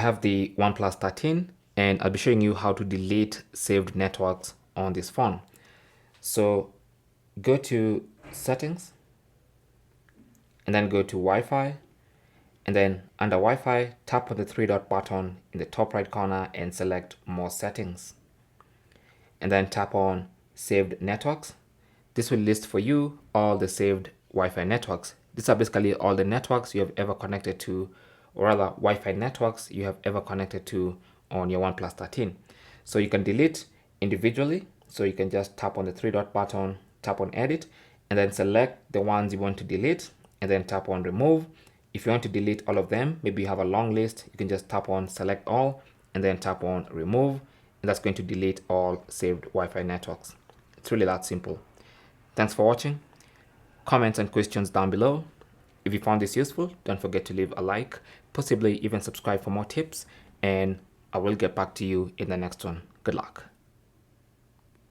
have the OnePlus 13 and I'll be showing you how to delete saved networks on this phone. So go to settings and then go to Wi-Fi, and then under Wi-Fi tap on the three dot button in the top right corner and select more settings, and then tap on saved networks. This will list for you all the saved Wi-Fi networks. These are basically all the networks you have ever connected to, or rather Wi-Fi networks you have ever connected to on your OnePlus 13. So you can delete individually. So you can just tap on the three dot button, tap on edit, and then select the ones you want to delete, and then tap on remove. If you want to delete all of them, maybe you have a long list, you can just tap on select all and then tap on remove, and that's going to delete all saved Wi-Fi networks. It's really that simple. Thanks for watching. Comments and questions down below. If you found this useful, don't forget to leave a like, possibly even subscribe for more tips, and I will get back to you in the next one. Good luck.